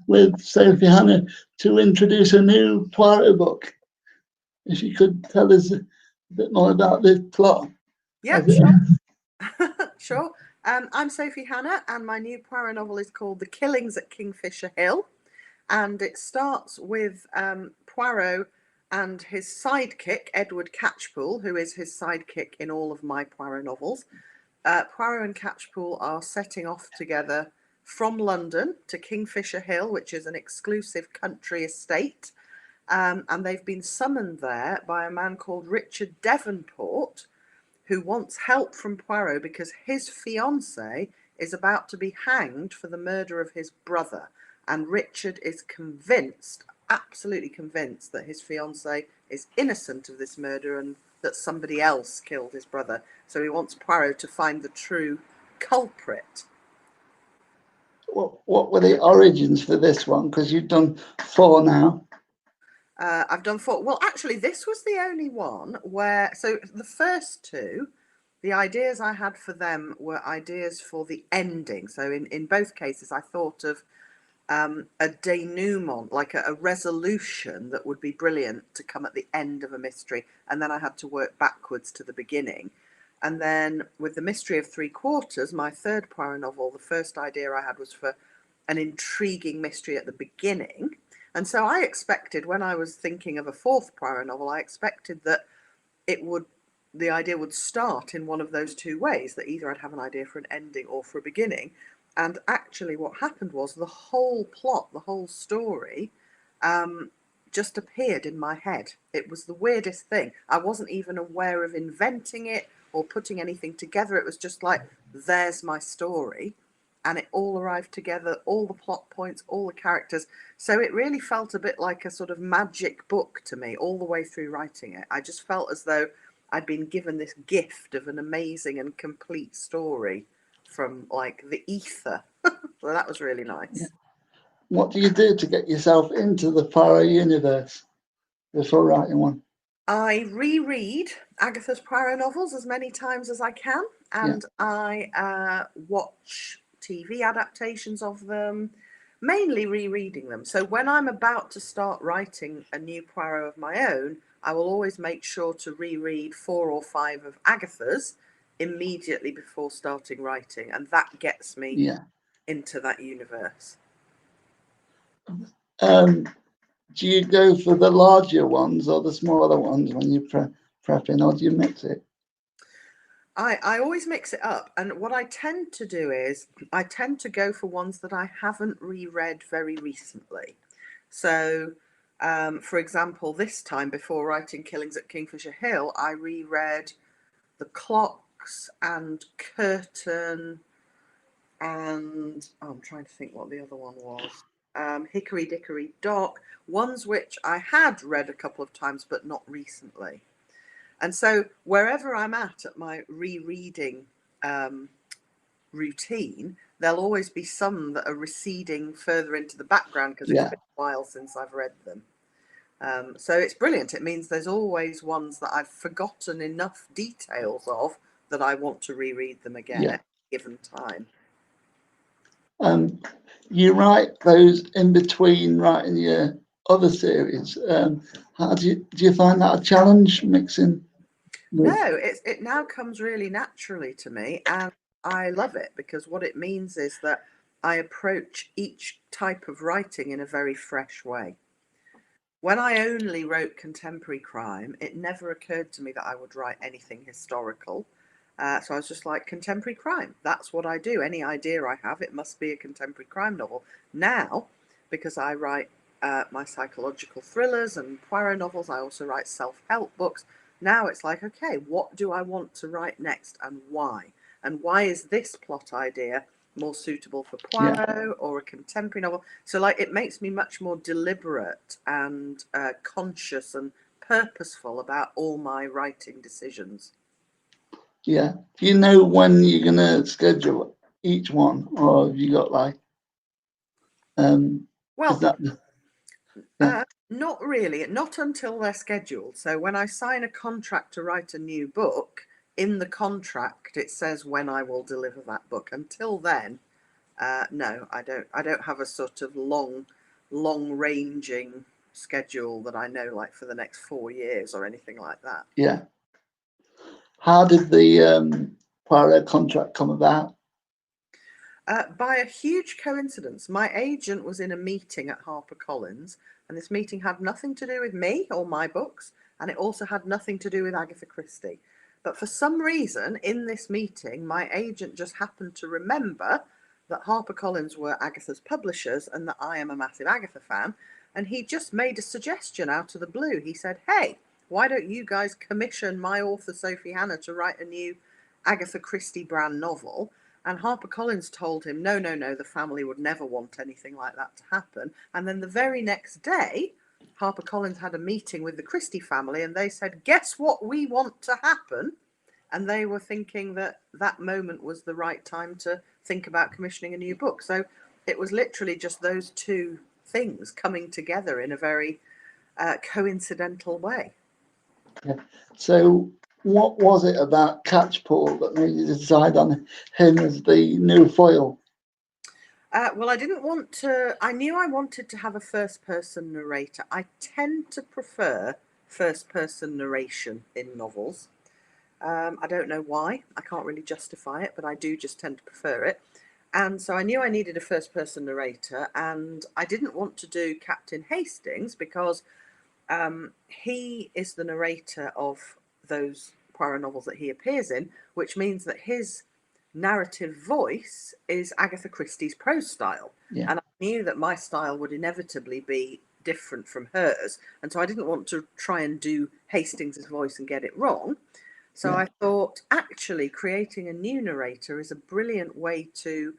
with Sophie Hannah to introduce a new Poirot book. If you could tell us a bit more about the plot. Yeah, sure. Sure. I'm Sophie Hannah, and my new Poirot novel is called The Killings at Kingfisher Hill. And it starts with Poirot and his sidekick, Edward Catchpool, who is his sidekick in all of my Poirot novels. Poirot and Catchpool are setting off together from London to Kingfisher Hill, which is an exclusive country estate. And they've been summoned there by a man called Richard Devonport, who wants help from Poirot because his fiancée is about to be hanged for the murder of his brother. And Richard is convinced, absolutely convinced, that his fiancée is innocent of this murder and that somebody else killed his brother. So he wants Poirot to find the true culprit. What were the origins for this one? Because you've done 4 now. I've done 4. Well, actually, this was the only one where, so the first 2, the ideas I had for them were ideas for the ending. So in both cases, I thought of a denouement, like a resolution that would be brilliant to come at the end of a mystery. And then I had to work backwards to the beginning. And then with The Mystery of Three Quarters, my third Poirot novel, the first idea I had was for an intriguing mystery at the beginning. And so I expected, when I was thinking of a fourth Poirot novel, I expected that the idea would start in one of those 2 ways, that either I'd have an idea for an ending or for a beginning. And actually what happened was the whole plot, the whole story, just appeared in my head. It was the weirdest thing. I wasn't even aware of inventing it or putting anything together. It was just like, there's my story. And it all arrived together, all the plot points, all the characters. So it really felt a bit like a sort of magic book to me all the way through writing it. I just felt as though I'd been given this gift of an amazing and complete story from like the ether. So that was really nice. Yeah. What do you do to get yourself into the Poirot universe before writing one? I reread Agatha's Poirot novels as many times as I can, and I watch TV adaptations of them, mainly rereading them. So when I'm about to start writing a new Poirot of my own, I will always make sure to reread 4 or 5 of Agatha's immediately before starting writing, and that gets me into that universe. Do you go for the larger ones or the smaller ones when you're prepping, or do you mix it? I always mix it up, and what I tend to do is I tend to go for ones that I haven't reread very recently. So, for example, this time before writing Killings at Kingfisher Hill, I reread The Clocks and Curtain, and I'm trying to think what the other one was. Hickory Dickory Dock, ones which I had read a couple of times but not recently. And so wherever I'm at my rereading routine, there'll always be some that are receding further into the background because it's been a while since I've read them. So it's brilliant. It means there's always ones that I've forgotten enough details of that I want to reread them again at a given time. You write those in between writing your other series. How do you find that a challenge, mixing? No, it now comes really naturally to me, and I love it because what it means is that I approach each type of writing in a very fresh way. When I only wrote contemporary crime, it never occurred to me that I would write anything historical. So I was just like, contemporary crime, that's what I do. Any idea I have, it must be a contemporary crime novel. Now, because I write my psychological thrillers and Poirot novels, I also write self-help books. Now it's like, okay, what do I want to write next and why? And why is this plot idea more suitable for Poirot or a contemporary novel? So like it makes me much more deliberate and conscious and purposeful about all my writing decisions. Yeah. Do you know when you're going to schedule each one, or have you got like not really, not until they're scheduled. So when I sign a contract to write a new book, in the contract it says when I will deliver that book. Until then, no, I don't have a sort of long long-ranging schedule that I know, like for the next 4 years or anything like that. Yeah. How did the Poirot contract come about? By a huge coincidence, my agent was in a meeting at HarperCollins, and this meeting had nothing to do with me or my books, and it also had nothing to do with Agatha Christie. But for some reason, in this meeting, my agent just happened to remember that HarperCollins were Agatha's publishers and that I am a massive Agatha fan, and he just made a suggestion out of the blue. He said, "Hey, why don't you guys commission my author Sophie Hannah to write a new Agatha Christie brand novel?" And HarperCollins told him, no, no, no, the family would never want anything like that to happen. And then the very next day, HarperCollins had a meeting with the Christie family and they said, guess what we want to happen? And they were thinking that that moment was the right time to think about commissioning a new book. So it was literally just those two things coming together in a very coincidental way. Yeah. So what was it about Catchpole that made you decide on him as the new foil? Well, I didn't want to, I knew I wanted to have a first person narrator. I tend to prefer first person narration in novels. I don't know why, I can't really justify it, but I do just tend to prefer it. And so I knew I needed a first person narrator, and I didn't want to do Captain Hastings because he is the narrator of those Poirot novels that he appears in, which means that his narrative voice is Agatha Christie's prose style. Yeah. And I knew that my style would inevitably be different from hers. And so I didn't want to try and do Hastings's voice and get it wrong. So Yeah. I thought actually creating a new narrator is a brilliant way to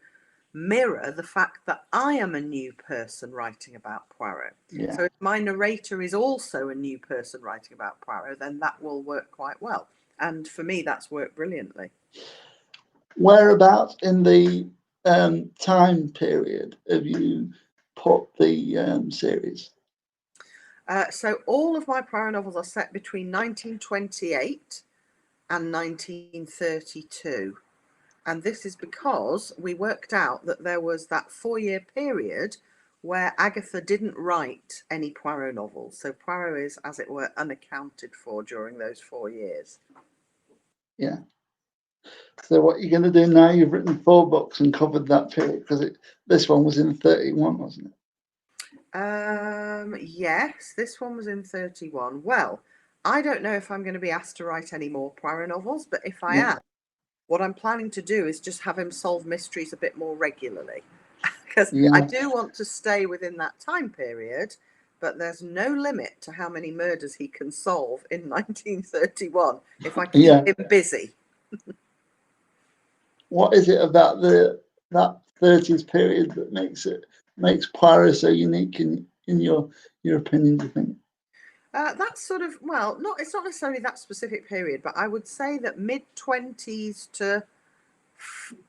mirror the fact that I am a new person writing about Poirot. Yeah. So if my narrator is also a new person writing about Poirot, then that will work quite well. And for me, that's worked brilliantly. Whereabouts in the time period have you put the series? So all of my Poirot novels are set between 1928 and 1932. And this is because we worked out that there was that 4-year period where Agatha didn't write any Poirot novels. So Poirot is, as it were, unaccounted for during those 4 years. Yeah. So what you're going to do now? You've written 4 books and covered that period because this one was in 31, wasn't it? Yes, this one was in 31. Well, I don't know if I'm going to be asked to write any more Poirot novels, but if I am, what I'm planning to do is just have him solve mysteries a bit more regularly. Because I do want to stay within that time period, but there's no limit to how many murders he can solve in 1931 if I keep him busy. What is it about that 30s period that makes Poirot so unique in your opinion, do you think? That's sort of, well, it's not necessarily that specific period, but I would say that mid-20s to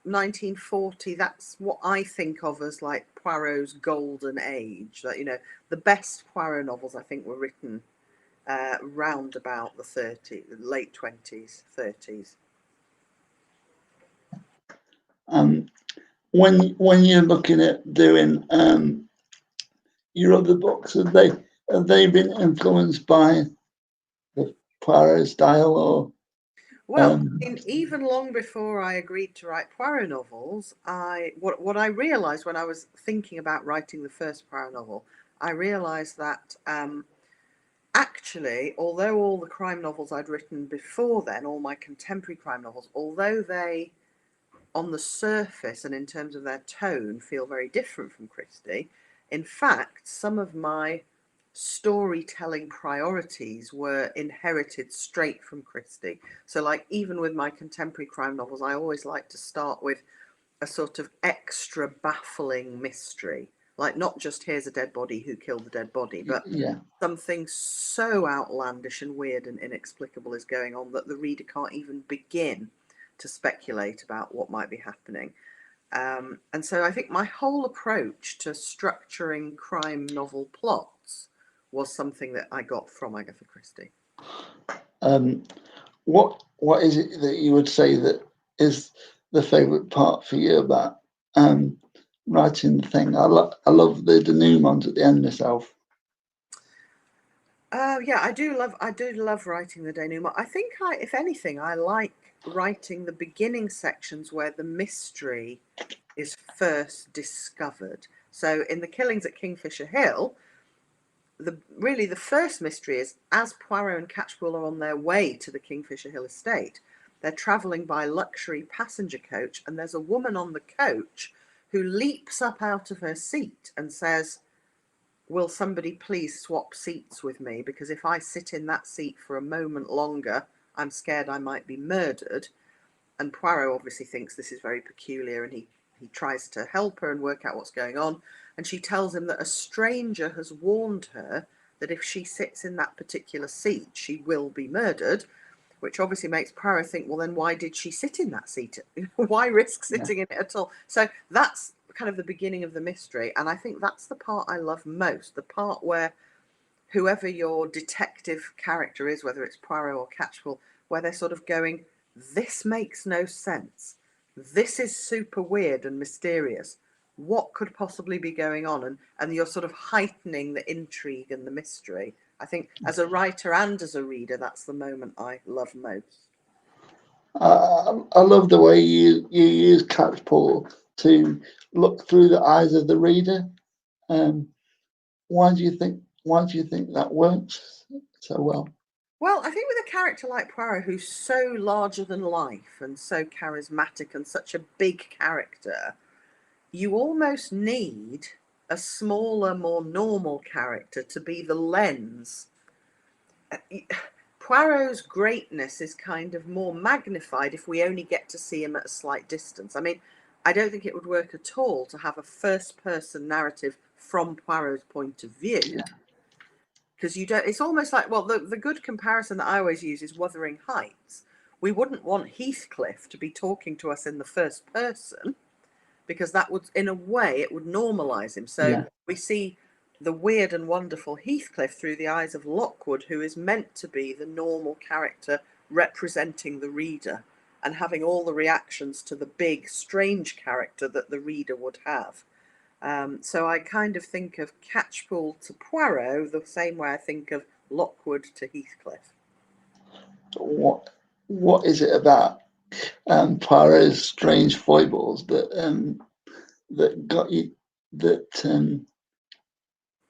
1940, that's what I think of as like Poirot's golden age. That, you know, the best Poirot novels I think were written round about the late 20s, 30s. When you're looking at doing your other books, have they been influenced by the Poirot style or? Well, even long before I agreed to write Poirot novels, what I realised when I was thinking about writing the first Poirot novel, I realised that actually, although all the crime novels I'd written before then, all my contemporary crime novels, although they, on the surface and in terms of their tone, feel very different from Christie, in fact, some of my storytelling priorities were inherited straight from Christie. So like even with my contemporary crime novels, I always like to start with a sort of extra baffling mystery. Like not just here's a dead body, who killed the dead body, but something so outlandish and weird and inexplicable is going on that the reader can't even begin to speculate about what might be happening. And so I think my whole approach to structuring crime novel plots was something that I got from Agatha Christie. What is it that you would say that is the favourite part for you about writing the thing. I love the denouement at the end myself. Yeah, I do love writing the denouement. I think if anything, I like writing the beginning sections where the mystery is first discovered. So in the killings at Kingfisher Hill, the first mystery is, as Poirot and Catchpole are on their way to the Kingfisher Hill estate, they're travelling by luxury passenger coach, and there's a woman on the coach who leaps up out of her seat and says, "Will somebody please swap seats with me? Because if I sit in that seat for a moment longer, I'm scared I might be murdered." And Poirot obviously thinks this is very peculiar, and he tries to help her and work out what's going on. And she tells him that a stranger has warned her that if she sits in that particular seat, she will be murdered, which obviously makes Poirot think, well, then why did she sit in that seat? Why risk sitting in it at all? So that's kind of the beginning of the mystery. And I think that's the part I love most, the part where whoever your detective character is, whether it's Poirot or Catchpole, where they're sort of going, this makes no sense. This is super weird and mysterious. What could possibly be going on? And you're sort of heightening the intrigue and the mystery. I think as a writer and as a reader, that's the moment I love most. I love the way you use Catchpole to look through the eyes of the reader. Why do you think that works so well? Well, I think with a character like Poirot, who's so larger than life and so charismatic and such a big character, you almost need a smaller, more normal character to be the lens. Poirot's greatness is kind of more magnified if we only get to see him at a slight distance. I mean, I don't think it would work at all to have a first-person narrative from Poirot's point of view. Yeah. Because you don't, it's almost like, well, the good comparison that I always use is Wuthering Heights. We wouldn't want Heathcliff to be talking to us in the first person, because that would, in a way, it would normalize him. So we see the weird and wonderful Heathcliff through the eyes of Lockwood, who is meant to be the normal character representing the reader and having all the reactions to the big, strange character that the reader would have. So I kind of think of Catchpole to Poirot the same way I think of Lockwood to Heathcliff. What is it about Poirot's strange foibles that got you, that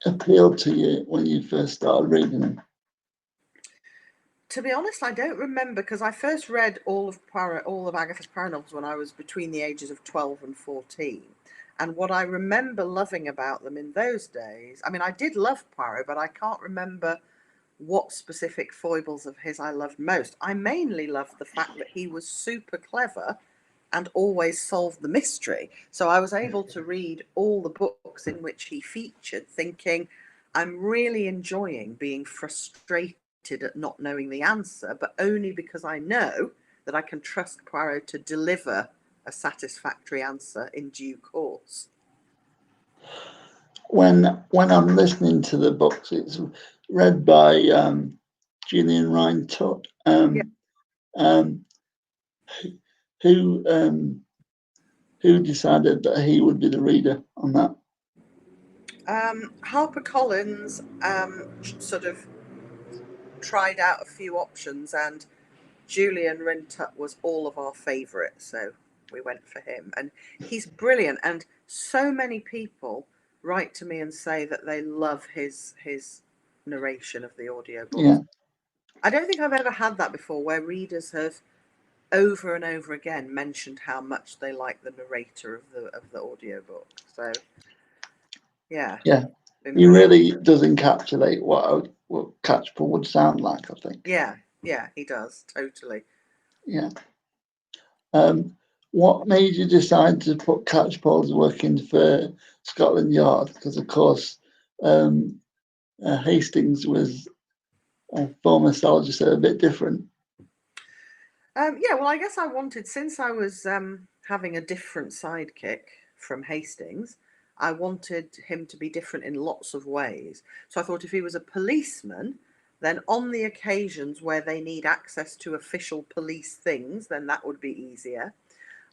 appealed to you when you first started reading them? To be honest, I don't remember, because I first read all of Agatha Poirot novels when I was between the ages of 12 and 14. And what I remember loving about them in those days, I mean, I did love Poirot, but I can't remember what specific foibles of his I loved most. I mainly loved the fact that he was super clever and always solved the mystery. So I was able to read all the books in which he featured thinking, I'm really enjoying being frustrated at not knowing the answer, but only because I know that I can trust Poirot to deliver a satisfactory answer in due course. When I'm listening to the books, it's read by Julian Rhind-Tutt. Who decided that he would be the reader on that? HarperCollins sort of tried out a few options, and Julian Rhind-Tutt was all of our favourites, so we went for him. And he's brilliant, and so many people write to me and say that they love his narration of the audiobook. Yeah. I don't think I've ever had that before, where readers have over and over again mentioned how much they like the narrator of the audiobook. So yeah. He really does encapsulate what Catchpole would sound like, I think. Yeah, he does, totally. Yeah. What made you decide to put Catchpole's work in for Scotland Yard? Because, of course, Hastings was a former soldier, so a bit different. Yeah, well, I guess I wanted, since I was having a different sidekick from Hastings, I wanted him to be different in lots of ways. So I thought if he was a policeman, then on the occasions where they need access to official police things, then that would be easier.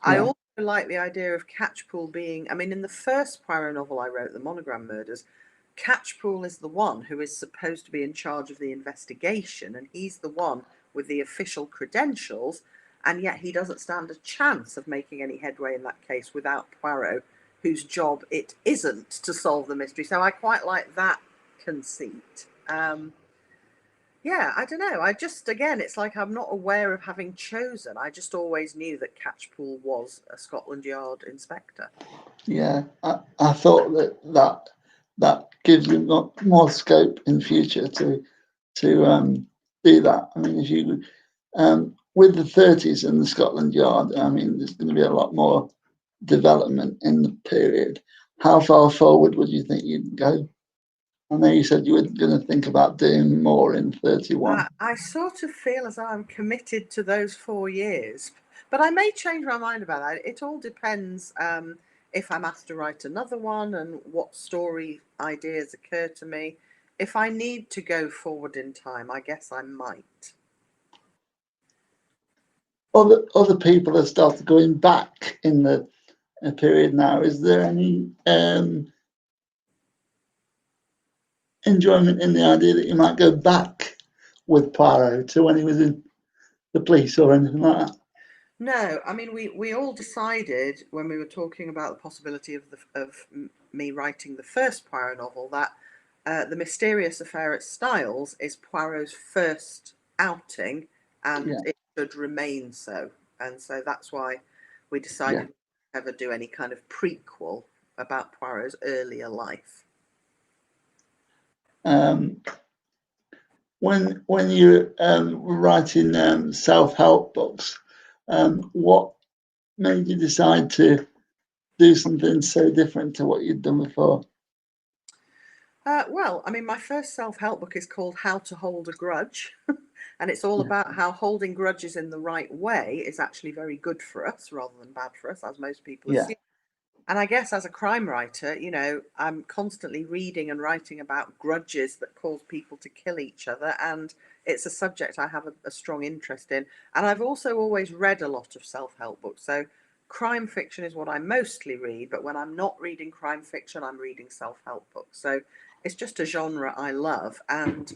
I also like the idea of Catchpool being, I mean, in the first Poirot novel I wrote, The Monogram Murders, Catchpool is the one who is supposed to be in charge of the investigation, and he's the one with the official credentials, and yet he doesn't stand a chance of making any headway in that case without Poirot, whose job it isn't to solve the mystery. So I quite like that conceit. Yeah, I don't know. I just, again, it's like I'm not aware of having chosen. I just always knew that Catchpool was a Scotland Yard inspector. Yeah, I thought that gives you more scope in future to do that. I mean, if you with the 30s in the Scotland Yard, I mean, there's going to be a lot more development in the period. How far forward would you think you'd go? I know you said you were going to think about doing more in 31. I sort of feel as though I'm committed to those 4 years, but I may change my mind about that. It all depends if I'm asked to write another one and what story ideas occur to me. If I need to go forward in time, I guess I might. Other people have started going back in the period now. Is there any enjoyment in the idea that you might go back with Poirot to when he was in the police or anything like that? No, I mean we all decided when we were talking about the possibility of me writing the first Poirot novel that the mysterious affair at Styles is Poirot's first outing, and Yeah, it should remain so. And so that's why we yeah. decided to never do any kind of prequel about Poirot's earlier life. Um, when you're writing self-help books, what made you decide to do something so different to what you'd done before? Well, I mean, my first self-help book is called How to Hold a Grudge, and it's all Yeah, about how holding grudges in the right way is actually very good for us rather than bad for us, as most people yeah, assume. And I guess as a crime writer, I'm constantly reading and writing about grudges that cause people to kill each other, and it's a subject I have a strong interest in. And I've also always read a lot of self-help books, so crime fiction is what I mostly read, but when I'm not reading crime fiction, I'm reading self-help books. So it's just a genre I love. And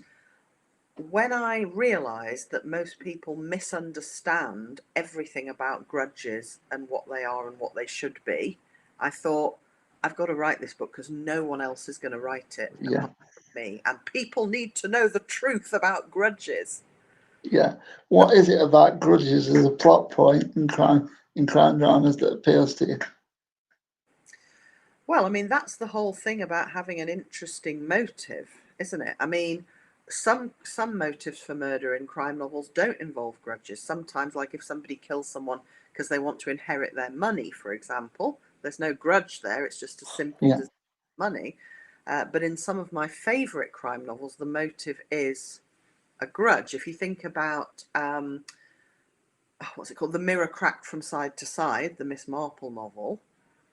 when I realised that most people misunderstand everything about grudges and what they are and what they should be, I thought, I've got to write this book because no one else is going to write it yeah, apart from me. And people need to know the truth about grudges. yeah. What is it about grudges as a plot point in crime dramas that appeals to you? Well, I mean, that's the whole thing about having an interesting motive, isn't it? I mean, some motives for murder in crime novels don't involve grudges. Sometimes, like if somebody kills someone because they want to inherit their money, for example, there's no grudge there. It's just a simple Yeah, desire for money. But in some of my favourite crime novels, the motive is a grudge. If you think about what's it called, The Mirror Cracked from Side to Side, the Miss Marple novel,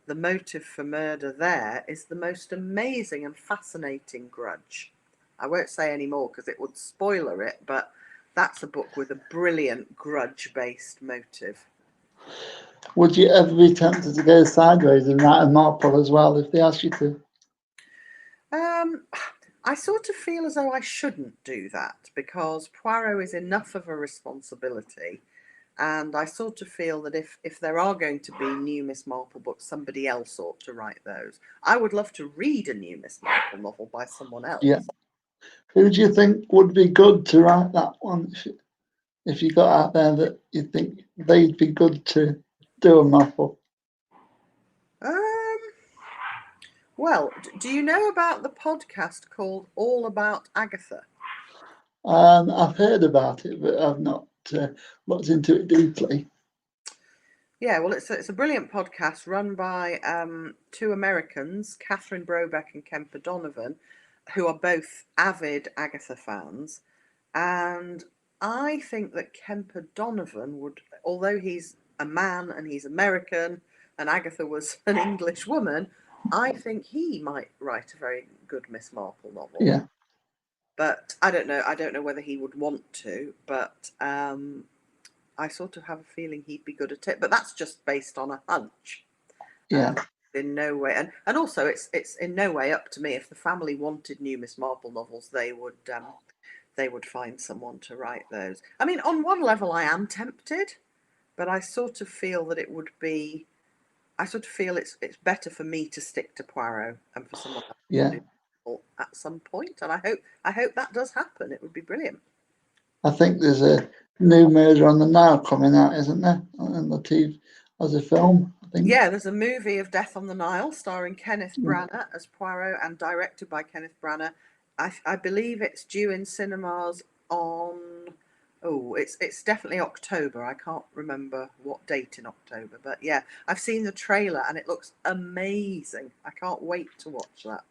the motive for murder there is the most amazing and fascinating grudge. I won't say any more because it would spoiler it, but that's a book with a brilliant grudge based motive. would you ever be tempted to go sideways and write a Marple as well if they asked you to? Um, I sort of feel as though I shouldn't do that because Poirot is enough of a responsibility. And I sort of feel that if there are going to be new Miss Marple books, somebody else ought to write those. I would love to read a new Miss Marple novel by someone Yeah. else. Who do you think would be good to write that one if you got out there that you think they'd be good to do a Marple? Um, well, do you know about the podcast called All About Agatha? I've heard about it, but I've not looked into it deeply. Yeah, well, it's a brilliant podcast run by two Americans, Catherine Brobeck and Kemper Donovan, who are both avid Agatha fans. And I think that Kemper Donovan would, although he's a man and he's American and Agatha was an English woman, I think he might write a very good Miss Marple novel. Yeah, But I don't know. I don't know whether he would want to. But I sort of have a feeling he'd be good at it, but that's just based on a hunch. Yeah. In no way, and also it's in no way up to me. If the family wanted new Miss Marple novels, they would find someone to write those. I mean, on one level, I am tempted, but I sort of feel that it would be. I sort of feel it's better for me to stick to Poirot and for someone else Yeah. to do it at some point. And I hope that does happen. It would be brilliant. I think there's a new Murder on the Nile coming out, isn't there? On the TV as a film, I think. Yeah, there's a movie of Death on the Nile starring Kenneth Yeah. Branagh as Poirot and directed by Kenneth Branagh. I believe it's due in cinemas on. Oh, it's definitely October. I can't remember what date in October, but yeah, I've seen the trailer and it looks amazing. I can't wait to watch that.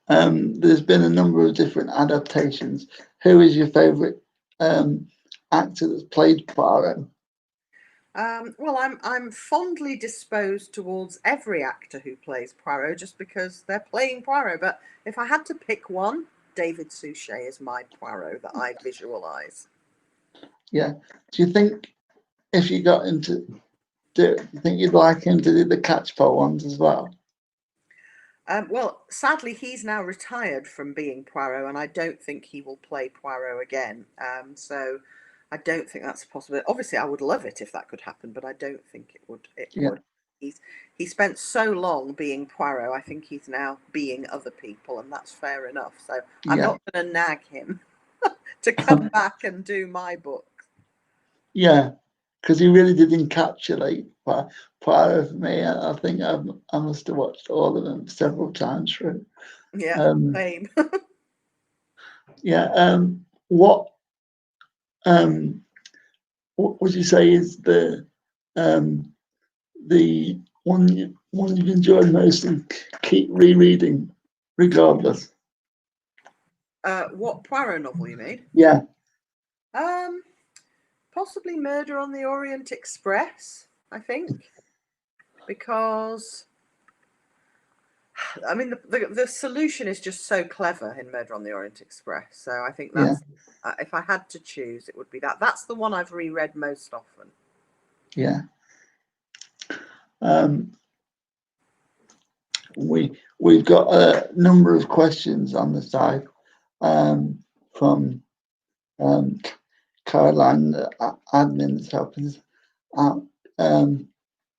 There's been a number of different adaptations. Who is your favourite actor that's played Poirot? Well, I'm fondly disposed towards every actor who plays Poirot just because they're playing Poirot. But if I had to pick one, David Suchet is my Poirot that I visualise. Yeah. Do you think if you got him to do it, do you think you'd like him to do the Catchpole ones as well? Well, sadly, he's now retired from being Poirot, and I don't think he will play Poirot again. So I don't think that's a possibility. Obviously, I would love it if that could happen, but I don't think it would. Yeah. He spent so long being Poirot. I think he's now being other people, and that's fair enough. So I'm Yeah. not going to nag him to come back and do my book. Yeah, because he really did encapsulate Poirot for me. I think I must have watched all of them several times through. Yeah, same. Yeah. What would you say is the one you've enjoyed most and keep rereading regardless? What Poirot novel you made? Yeah. Possibly Murder on the Orient Express, I think, because I mean the solution is just so clever in Murder on the Orient Express. So I think that's if I had to choose, it would be that. That's the one I've reread most often. Yeah. We've got a number of questions on the side from Caroline, the admin that's helping us out.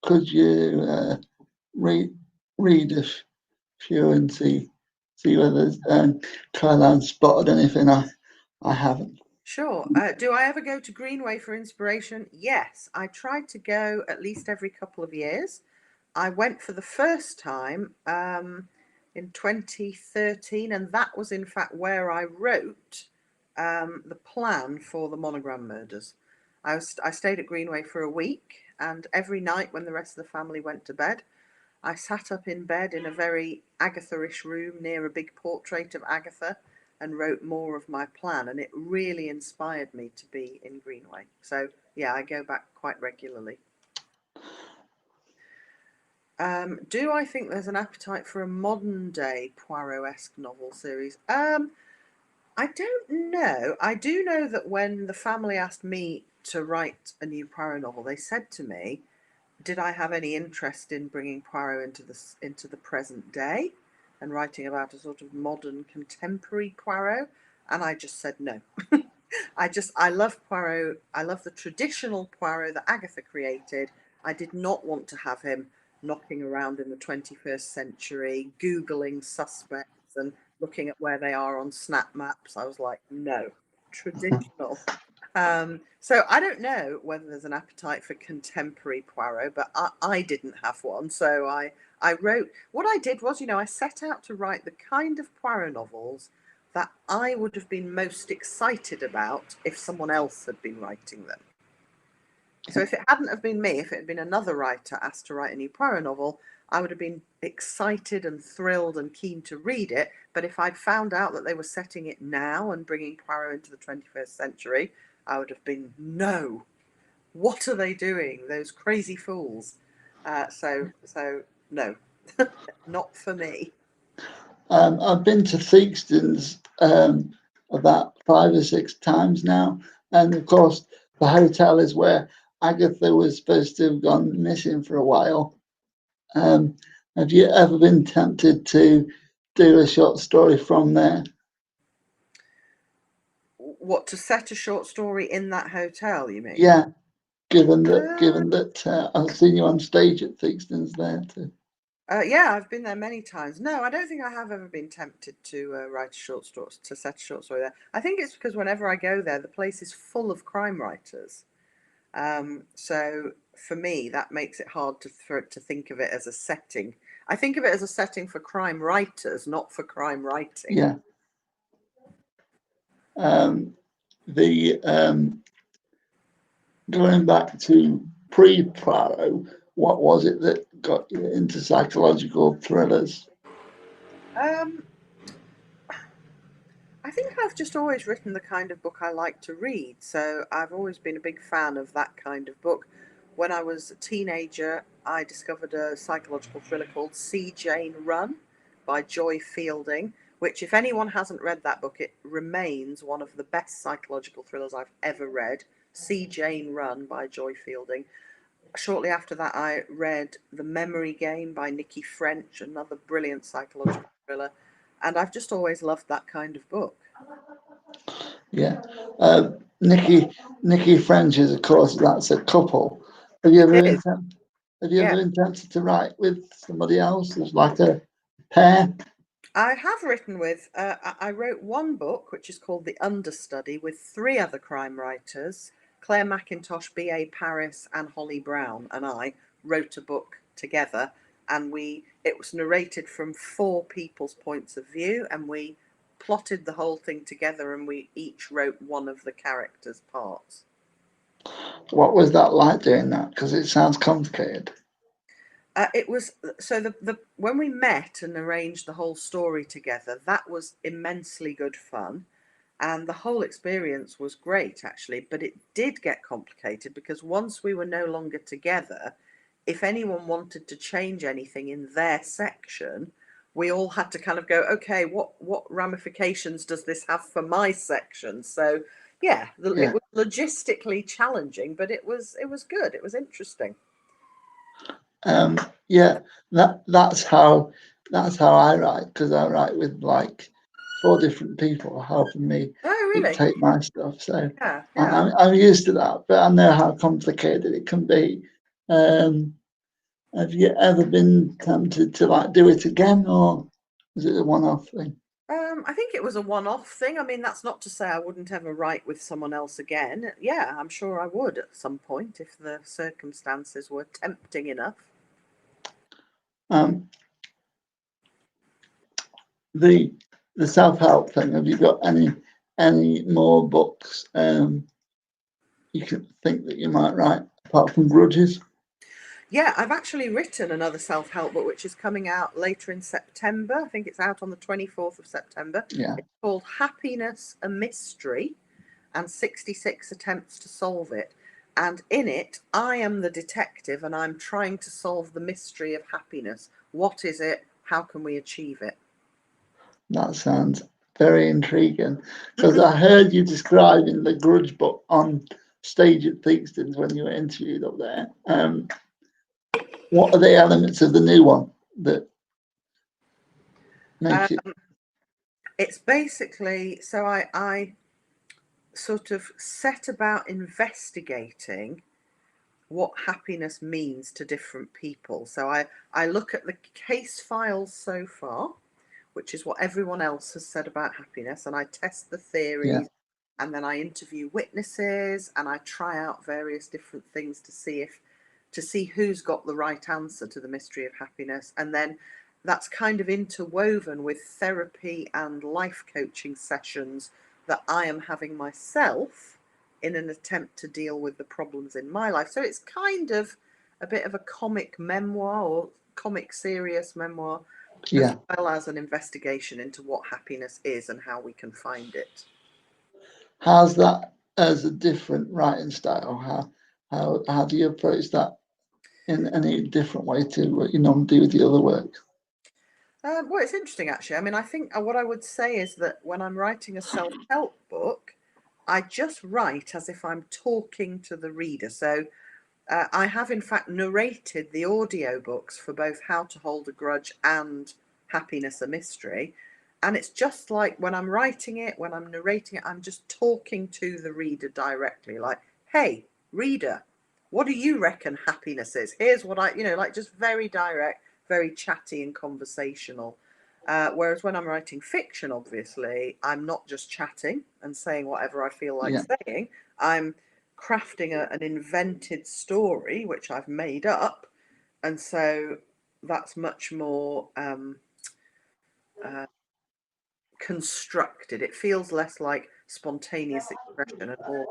Could you read a few and see whether Caroline spotted anything I haven't? Sure. Do I ever go to Greenway for inspiration? Yes. I try to go at least every couple of years. I went for the first time in 2013, and that was in fact where I wrote the plan for the Monogram murders. I stayed at Greenway for a week, and every night when the rest of the family went to bed, I sat up in bed in a very Agatha-ish room near a big portrait of Agatha and wrote more of my plan, and it really inspired me to be in Greenway. So yeah, I go back quite regularly. Do I think there's an appetite for a modern day Poirot-esque novel series? I don't know. I do know that when the family asked me to write a new Poirot novel, they said to me, did I have any interest in bringing Poirot into the present day and writing about a sort of modern contemporary Poirot? And I just said no. I love Poirot. I love the traditional Poirot that Agatha created. I did not want to have him knocking around in the 21st century, Googling suspects and looking at where they are on snap maps. I was like, no, traditional. So I don't know whether there's an appetite for contemporary Poirot, but I didn't have one. So I wrote, what I did was, I set out to write the kind of Poirot novels that I would have been most excited about if someone else had been writing them. So if it hadn't have been me, if it had been another writer asked to write a new Poirot novel, I would have been excited and thrilled and keen to read it. But if I'd found out that they were setting it now and bringing Poirot into the 21st century, I would have been, no, what are they doing? Those crazy fools. So no, not for me. I've been to Theakston's about 5 or 6 times now, and of course the hotel is where Agatha was supposed to have gone missing for a while. Um, have you ever been tempted to do a short story from there? What, to set a short story in that hotel, you mean? Yeah, Uh, given that I've seen you on stage at Theakston's there too. yeah, I've been there many times. No, I don't think I have ever been tempted to write a short story, to set a short story there. I think it's because whenever I go there, the place is full of crime writers. So for me, that makes it hard to think of it as a setting. I think of it as a setting for crime writers, not for crime writing. Yeah. The Going back to pre-Prado, what was it that got you into psychological thrillers? Um, I think I've just always written the kind of book I like to read, so I've always been a big fan of that kind of book. When I was a teenager, I discovered a psychological thriller called See Jane Run by Joy Fielding, which, if anyone hasn't read that book, it remains one of the best psychological thrillers I've ever read. See Jane Run by Joy Fielding. Shortly after that, I read The Memory Game by Nikki French, another brilliant psychological thriller, and I've just always loved that kind of book. Yeah. Uh, Nikki Nikki French is, of course, that's a couple. Have you ever It been is, have you yeah. ever been tempted to write with somebody else as like a pair? I have written with, I wrote one book, which is called The Understudy, with three other crime writers. Claire McIntosh, B.A. Paris, and Holly Brown and I wrote a book together. And it was narrated from four people's points of view, and we plotted the whole thing together, and we each wrote one of the characters' parts. What was that like doing that? Because it sounds complicated. It was so the when we met and arranged the whole story together, that was immensely good fun, and the whole experience was great actually. But it did get complicated because once we were no longer together, if anyone wanted to change anything in their section, we all had to kind of go, okay, what ramifications does this have for my section? So yeah, it Yeah. was logistically challenging, but it was good. It was interesting. Um, yeah, that's how I write because I write with like four different people helping me Oh, really? dictate my stuff. So Yeah, I, yeah. I'm used to that, but I know how complicated it can be. Um, have you ever been tempted to like do it again, or is it a one-off thing? I think it was a one-off thing. I mean, that's not to say I wouldn't ever write with someone else again. Yeah, I'm sure I would at some point if the circumstances were tempting enough. Um, the the self-help thing. Have you got any more books you can think that you might write apart from Grudges? Yeah, I've actually written another self-help book which is coming out later in September. I think it's out on the 24th of September. Yeah, It's called Happiness, a Mystery, and 66 Attempts to Solve It. And in it, I am the detective and I'm trying to solve the mystery of happiness. What is it? How can we achieve it? that sounds very intriguing because I heard you describing the Grudge book on stage at Theakston's when you were interviewed up there. What are the elements of the new one that Uh, make it? it's basically, so I sort of set about investigating what happiness means to different people. So I look at the case files so far, which is what everyone else has said about happiness, and I test the Yeah, theories, and then I interview witnesses and I try out various different things to see who's got the right answer to the mystery of happiness. And then that's kind of interwoven with therapy and life coaching sessions that I am having myself in an attempt to deal with the problems in my life. So it's kind of a bit of a comic memoir or comic serious memoir, as yeah. well as an investigation into what happiness is and how we can find it. How's that as a different writing style? How do you approach that in any different way to what you normally do with the other work? Well, it's interesting actually. I mean, I think what I would say is that when I'm writing a self help book, I just write as if I'm talking to the reader. So I have, in fact, narrated the audiobooks for both How to Hold a Grudge and Happiness a Mystery. And it's just like when I'm writing it, when I'm narrating it, I'm just talking to the reader directly. Like, hey, reader, what do you reckon happiness is? Here's what like just very direct, very chatty and conversational. Whereas when I'm writing fiction, obviously, I'm not just chatting and saying whatever I feel like Yeah. saying. I'm crafting an invented story which I've made up, and so that's much more uh, constructed. It feels less like spontaneous expression and more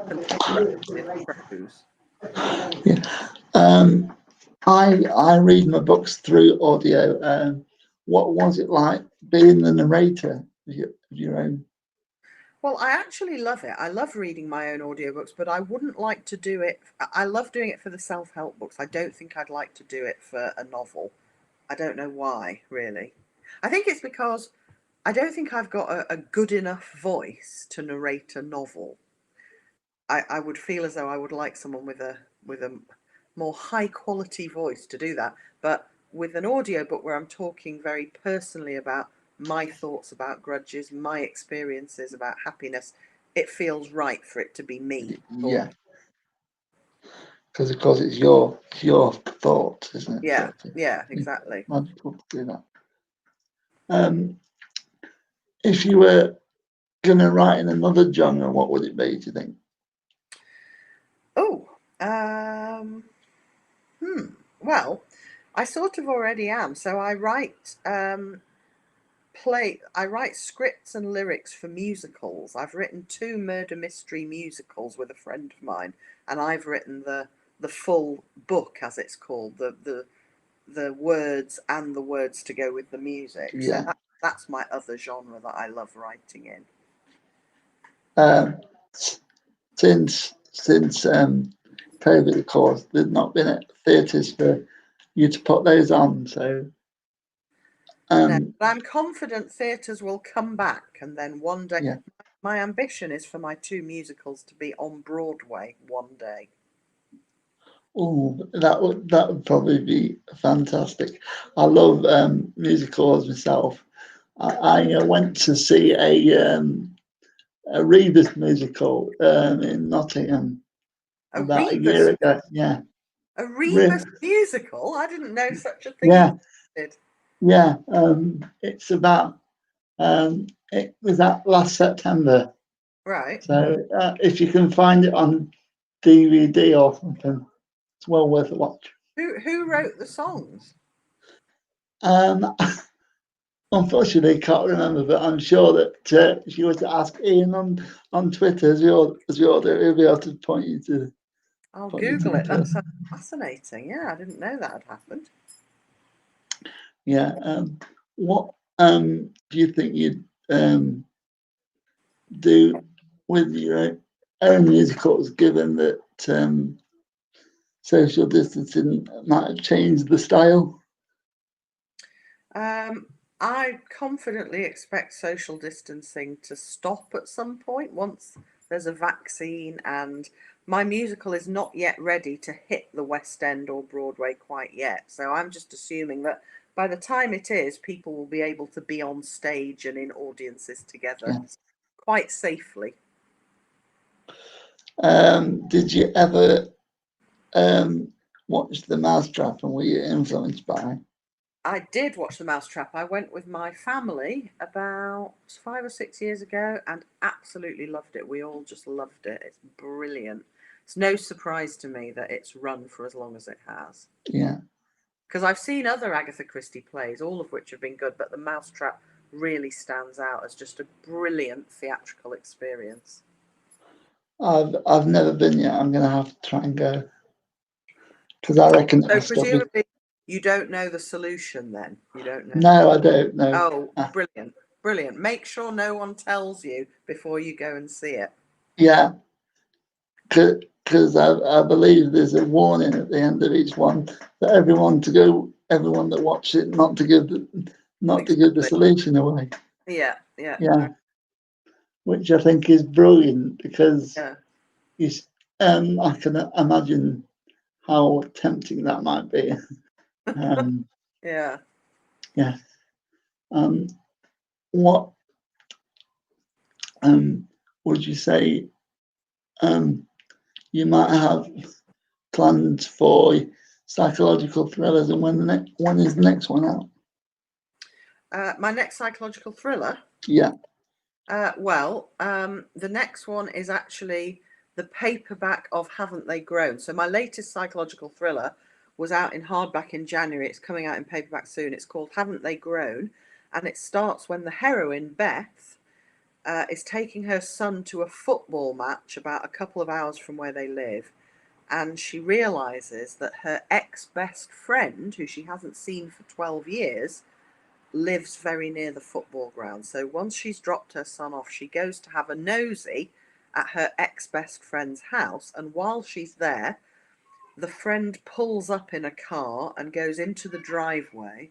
constructed prose. Yeah. I read my books through audio. What was it like being the narrator of your own? Well, I actually love it. I love reading my own audiobooks, but I wouldn't like to do it. I love doing it for the self-help books. I don't think I'd like to do it for a novel. I don't know why, really. I think it's because I don't think I've got a good enough voice to narrate a novel. I would feel as though I would like someone with a more high quality voice to do that. But with an audiobook where I'm talking very personally about my thoughts about grudges, my experiences about happiness, it feels right for it to be me Yeah, talking. because of course it's your thoughts, isn't it, Yeah, Sophie? yeah, Yeah, exactly. magical to do that. If you were gonna write in another genre, what would it be? Do you think? Oh, um, well, I sort of already am. So I write scripts and lyrics for musicals. I've written two murder mystery musicals with a friend of mine, and I've written the full book, as it's called, the words and the words to go with the music. So Yeah. that's my other genre that I love writing in. Um, since COVID, of course, there's not been at theatres for you to put those on. So No, um, but I'm confident theatres will come back, and then one day, yeah. my ambition is for my two musicals to be on Broadway one day. Oh, that would probably be fantastic. I love musicals myself. I went to see a Rebus musical in Nottingham A about a year Rebus, ago. Yeah, a Re- Rebus musical? I didn't know such a thing yeah, existed. yeah. It's about it was that last September. Right. So if you can find it on DVD or something, it's well worth a watch. Who wrote the songs? Um, Unfortunately, can't remember, but I'm sure that if you were to ask Ian on Twitter, as you're there, he'll be able to I'll point you to Google the it. That person. sounds fascinating. Yeah, I didn't know that had happened. Yeah. What do you think you'd do with your own musicals, given that social distancing might have changed the style? Um, I confidently expect social distancing to stop at some point once there's a vaccine, and my musical is not yet ready to hit the West End or Broadway quite yet. So I'm just assuming that by the time it is, people will be able to be on stage and in audiences together Yeah. quite safely. Did you ever watch The Mousetrap, and were you influenced by? I did watch The Mousetrap. I went with my family about 5 or 6 years ago and absolutely loved it. We all just loved it. It's brilliant. It's no surprise to me that it's run for as long as it has. Yeah. Because I've seen other Agatha Christie plays, all of which have been good, but The Mousetrap really stands out as just a brilliant theatrical experience. I've never been yet. I'm gonna have to try and go because I reckon So it'll still be. presumably you don't know the solution then. You don't know. No, I don't know. Oh, brilliant. Brilliant. Make sure no one tells you before you go and see it. Yeah, because I believe there's a warning at the end of each one that everyone that watches it, not to give the Exactly. solution away. Yeah, yeah. Yeah. which I think is brilliant because Yeah. I can imagine how tempting that might be. Yeah. Yeah. What would you say you might have planned for psychological thrillers, and when is the next one out? My next psychological thriller. Yeah. The next one is actually the paperback of Haven't They Grown? So my latest psychological thriller was out in hardback in January. It's coming out in paperback soon. It's called Haven't They Grown? And it starts when the heroine, Beth, is taking her son to a football match about a couple of hours from where they live. And she realizes that her ex-best friend, who she hasn't seen for 12 years, lives very near the football ground. So once she's dropped her son off, she goes to have a nosy at her ex-best friend's house. And while she's there, the friend pulls up in a car and goes into the driveway,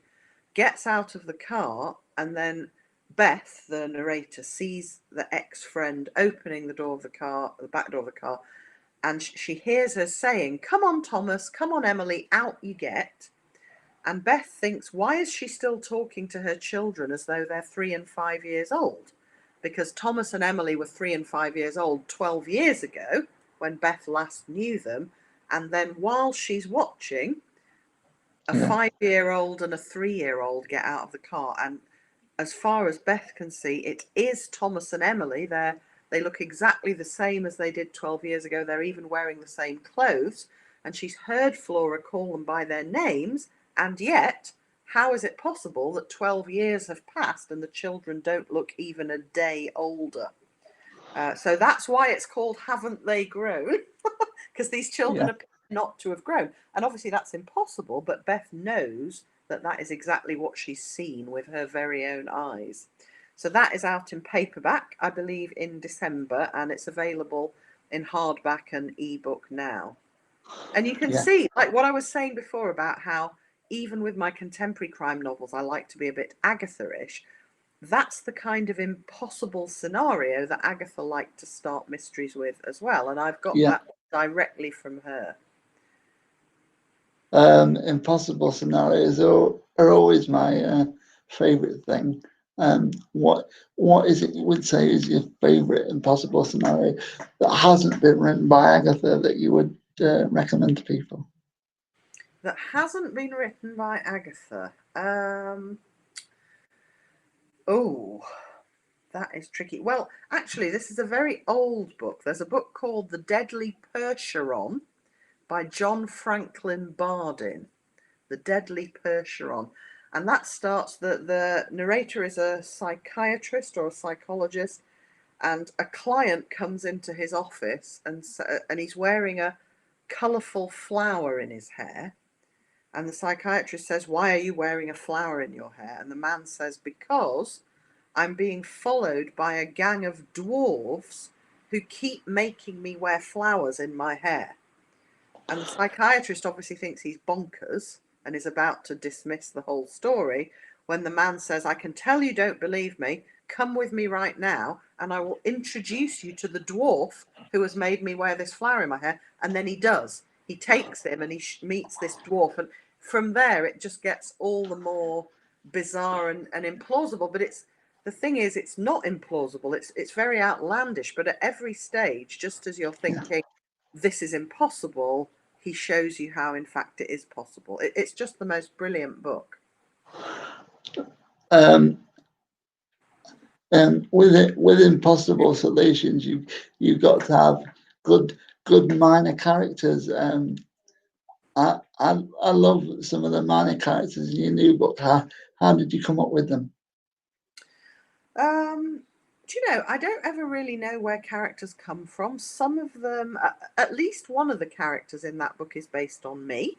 gets out of the car, and then Beth, the narrator, sees the ex-friend opening the door of the car, the back door of the car, and she hears her saying, "Come on, Thomas, come on, Emily, out you get." And Beth thinks, why is she still talking to her children as though they're 3 and 5 years old? Because Thomas and Emily were 3 and 5 years old 12 years ago when Beth last knew them. And then while she's watching, a Yeah. 5-year-old and a 3-year-old get out of the car. And as far as Beth can see, it is Thomas and Emily. They look exactly the same as they did 12 years ago. They're even wearing the same clothes. And she's heard Flora call them by their names. And yet, how is it possible that 12 years have passed and the children don't look even a day older? So that's why it's called Haven't They Grown? Because these children appear not to have grown. And obviously that's impossible, but Beth knows that that is exactly what she's seen with her very own eyes. So that is out in paperback, I believe, in December, and it's available in hardback and ebook now. And you can see, like what I was saying before about how even with my contemporary crime novels, I like to be a bit Agatha-ish. That's the kind of impossible scenario that Agatha liked to start mysteries with as well. And I've got that directly from her. Impossible scenarios are always my favorite thing. What is it you would say is your favorite impossible scenario that hasn't been written by Agatha that you would recommend to people? That hasn't been written by Agatha. Oh, that is tricky. Well, actually, this is a very old book. There's a book called The Deadly Percheron by John Franklin Bardin. The Deadly Percheron. And that starts, the narrator is a psychiatrist or a psychologist, and a client comes into his office and he's wearing a colourful flower in his hair. And the psychiatrist says, "Why are you wearing a flower in your hair?" And the man says, "Because I'm being followed by a gang of dwarves who keep making me wear flowers in my hair." And the psychiatrist obviously thinks he's bonkers and is about to dismiss the whole story when the man says, "I can tell you don't believe me. Come with me right now and I will introduce you to the dwarf who has made me wear this flower in my hair." And then he does. He takes him and he meets this dwarf. And from there, it just gets all the more bizarre and implausible. But the thing is, it's not implausible. It's very outlandish. But at every stage, just as you're thinking, this is impossible, he shows you how, in fact, it is possible. It's just the most brilliant book. With impossible solutions, you've got to have good minor characters. I love some of the minor characters in your new book. How did you come up with them? Do you know, I don't ever really know where characters come from. Some of them, at least one of the characters in that book is based on me.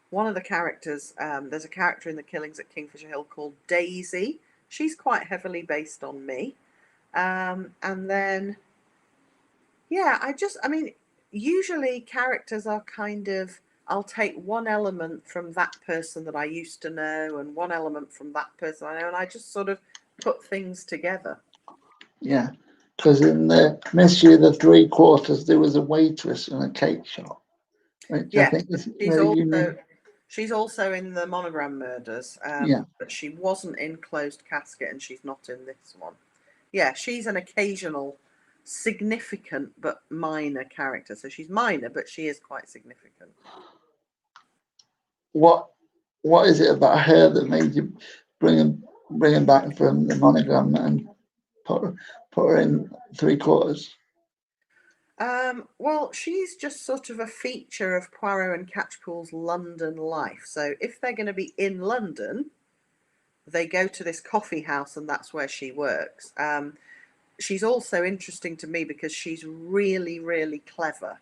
One of the characters, there's a character in The Killings at Kingfisher Hill called Daisy. She's quite heavily based on me. And then, yeah, I mean, usually characters are kind of, I'll take one element from that person that I used to know and one element from that person I know, and I just sort of put things together. Yeah, Because in the Mystery of the Three Quarters, there was a waitress in a cake shop, which I Yeah, think is she's very also unique. she's also in the Monogram Murders, Yeah, but she wasn't in Closed Casket, and she's not in this one. Yeah, she's an occasional significant but minor character. So she's minor, but she is quite significant. what what is it about her that made you bring him back from the Monogram and put put her in Three Quarters? Well, she's just sort of a feature of Poirot and Catchpool's London life. So if they're going to be in London, they go to this coffee house, and that's where she works. She's also interesting to me because she's really, really clever,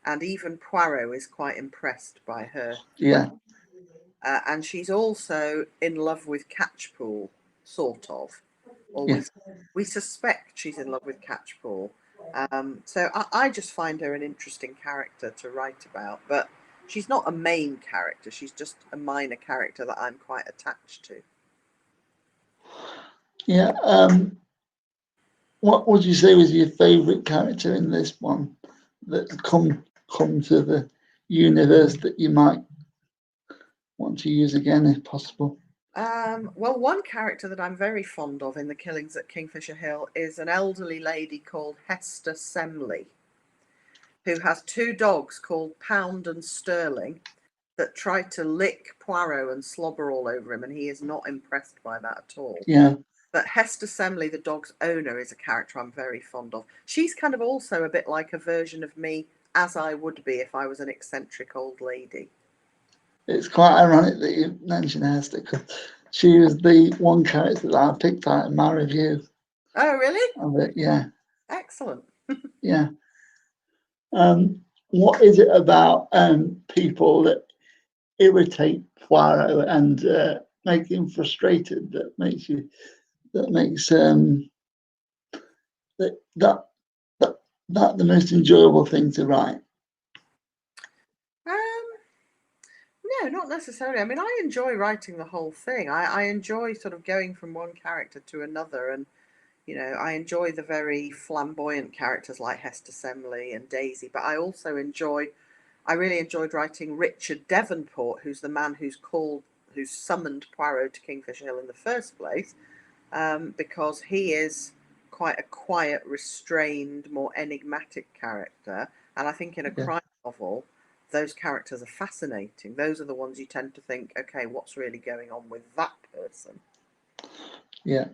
and even Poirot is quite impressed by her. Yeah, And she's also in love with Catchpool, sort of, or yeah. we suspect she's in love with Catchpool. So I just find her an interesting character to write about, but she's not a main character. She's just a minor character that I'm quite attached to. Yeah. What would you say was your favourite character in this one that come to the universe that you might want to use again if possible? Well, one character that I'm very fond of in The Killings at Kingfisher Hill is an elderly lady called Hester Semley, who has two dogs called Pound and Sterling that try to lick Poirot and slobber all over him, and he is not impressed by that at all. Yeah, But Hester Semley, the dog's owner, is a character I'm very fond of. She's kind of also a bit like a version of me, as I would be if I was an eccentric old lady. it's quite ironic that you mentioned Hester because she was the one character that I picked out in my review Oh, really? of it. Yeah, Excellent. yeah. What is it about people that irritate Poirot and make him frustrated that makes that that that that the most enjoyable thing to write? Um, no, not necessarily. I mean, I enjoy writing the whole thing. I enjoy sort of going from one character to another, and I enjoy the very flamboyant characters like Hester Semley and Daisy, but I really enjoyed writing Richard Devonport, who's the man who's summoned Poirot to Kingfisher Hill in the first place, because he is quite a quiet, restrained, more enigmatic character. And I think in a Yeah, crime novel, those characters are fascinating. Those are the ones you tend to think, okay, what's really going on with that person? yeah.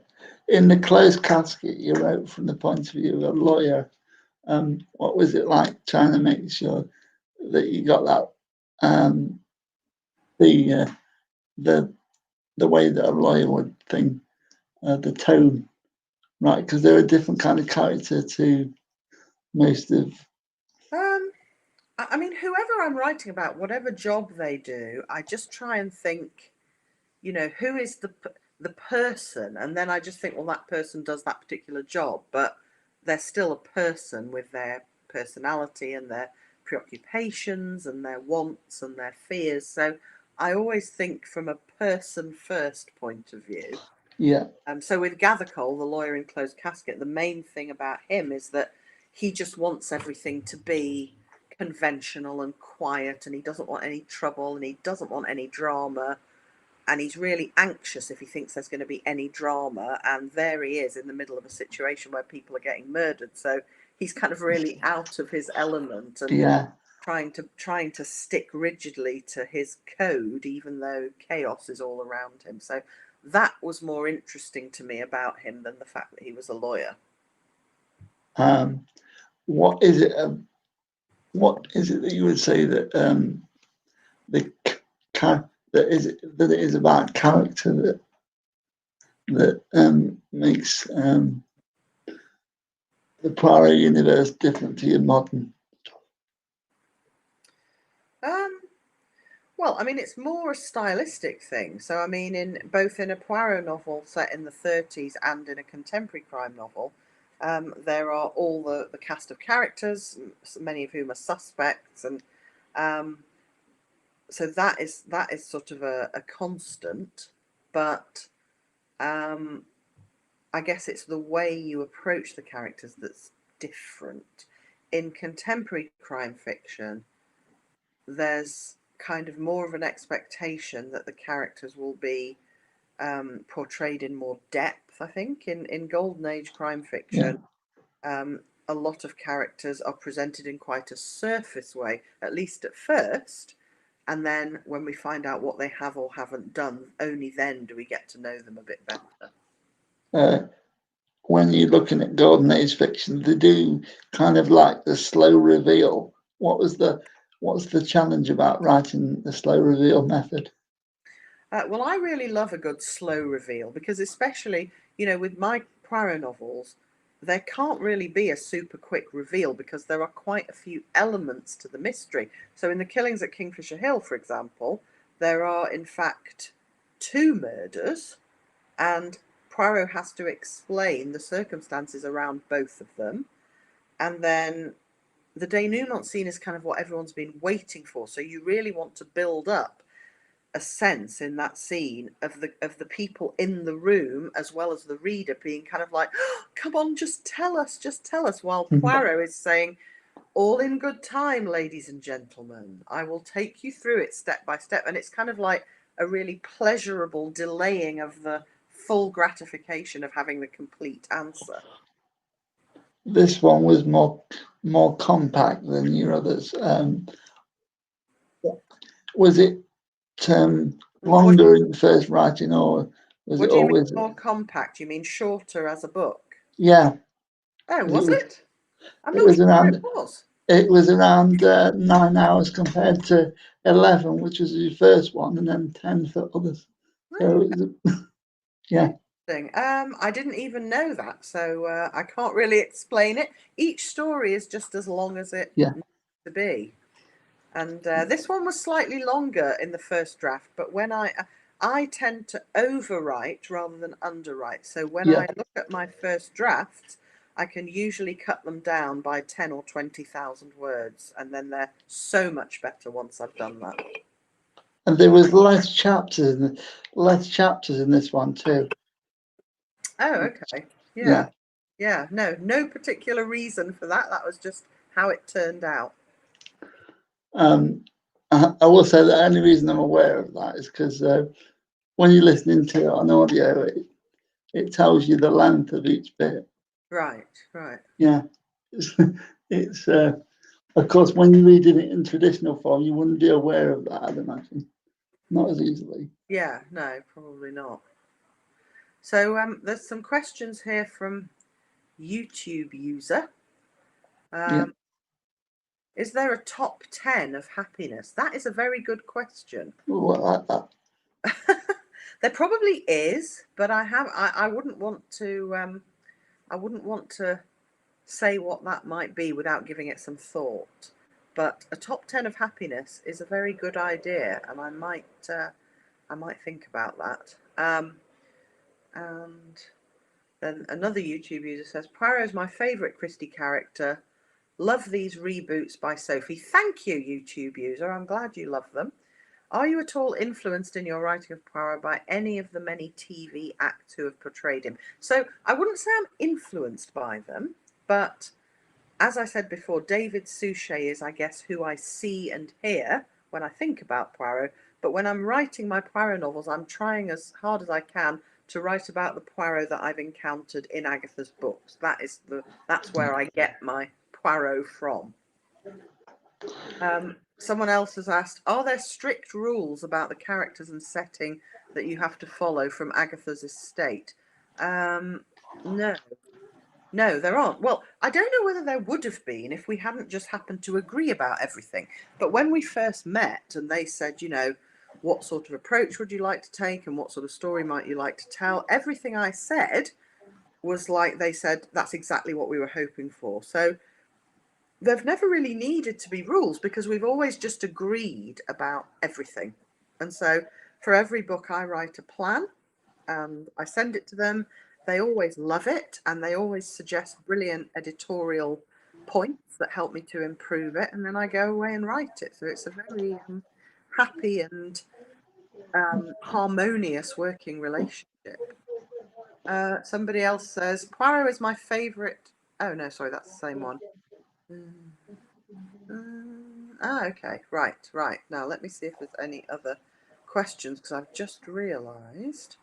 In the closed casket, you wrote from the point of view of a lawyer. What was it like trying to make sure that you got that the the the way that a lawyer would think, the tone, right? Because they're a different kind of character to most of. Um, I mean, whoever I'm writing about, whatever job they do, I just try and think, who is the person, and then I just think, well, that person does that particular job, but they're still a person with their personality and their preoccupations and their wants and their fears. So I always think from a person first point of view. Yeah, So with Gathercole, the lawyer in Closed Casket, the main thing about him is that he just wants everything to be conventional and quiet, and he doesn't want any trouble, and he doesn't want any drama, and he's really anxious if he thinks there's going to be any drama, and there he is in the middle of a situation where people are getting murdered. So he's kind of really out of his element and yeah. trying to stick rigidly to his code, even though chaos is all around him. So that was more interesting to me about him than the fact that he was a lawyer. Um, what is it? What is it that you would say that the that it is about character that makes the Poirot universe different to your modern? Um, well, I mean, it's more a stylistic thing. So, I mean, in both in a Poirot novel set in the 30s and in a contemporary crime novel, there are all the cast of characters, many of whom are suspects, and um, so that is sort of a constant. But um, I guess it's the way you approach the characters that's different. In contemporary crime fiction, there's kind of more of an expectation that the characters will be portrayed in more depth. I think in golden age crime fiction, a lot of characters are presented in quite a surface way, at least at first, and then when we find out what they have or haven't done, only then do we get to know them a bit better. When you're looking at golden age fiction, they do kind of like the slow reveal. What's the challenge about writing the slow reveal method? Well, I really love a good slow reveal because, especially, with my Poirot novels, there can't really be a super quick reveal because there are quite a few elements to the mystery. So, in the Killings at Kingfisher Hill, for example, there are in fact two murders, and Poirot has to explain the circumstances around both of them. And then the denouement scene is kind of what everyone's been waiting for. So, you really want to build up a sense in that scene of the people in the room as well as the reader being kind of like, oh, come on, just tell us, while Poirot is saying, all in good time, ladies and gentlemen, I will take you through it step by step. And it's kind of like a really pleasurable delaying of the full gratification of having the complete answer. This one was more compact than your others. Was it longer in the first writing, or was it What do you mean always more compact? You mean shorter as a book? Yeah. Oh, was it? I'm It not was sure around. it was. It was around 9 hours compared to 11, which was your first one, and then 10 for others. So it was, yeah. I didn't even know that, so I can't really explain it. Each story is just as long as it needs to be. And this one was slightly longer in the first draft, but when I tend to overwrite rather than underwrite. So when I look at my first drafts, I can usually cut them down by 10 or 20,000 words, and then they're so much better once I've done that. And there was less chapters in this one too. Oh, okay. Yeah. No particular reason for that. That was just how it turned out. I will say the only reason I'm aware of that is because when you're listening to it on audio, it tells you the length of each bit. Right. Yeah. It's of course, when you're reading it in traditional form, you wouldn't be aware of that, I'd imagine. Not as easily. Yeah, no, probably not. So there's some questions here from YouTube user. Is there a top 10 of happiness? That is a very good question. Well, There probably is, but I wouldn't want to say what that might be without giving it some thought. But a top 10 of happiness is a very good idea, and I might think about that. And then another YouTube user says, Poirot is my favourite Christie character. Love these reboots by Sophie. Thank you, YouTube user. I'm glad you love them. Are you at all influenced in your writing of Poirot by any of the many TV acts who have portrayed him? So I wouldn't say I'm influenced by them, but as I said before, David Suchet is, I guess, who I see and hear when I think about Poirot. But when I'm writing my Poirot novels, I'm trying as hard as I can to write about the Poirot that I've encountered in Agatha's books. That's where I get my Poirot from. Someone else has asked, are there strict rules about the characters and setting that you have to follow from Agatha's estate? No, there aren't. Well, I don't know whether there would have been if we hadn't just happened to agree about everything. But when we first met and they said, what sort of approach would you like to take and what sort of story might you like to tell? Everything I said was like they said, that's exactly what we were hoping for. So there've never really needed to be rules because we've always just agreed about everything. And so for every book, I write a plan and I send it to them. They always love it and they always suggest brilliant editorial points that help me to improve it. And then I go away and write it. So it's a very happy and harmonious working relationship. Somebody else says Poirot is my favourite. Oh no, sorry, that's the same one. Okay, right. Now let me see if there's any other questions, because I've just realised.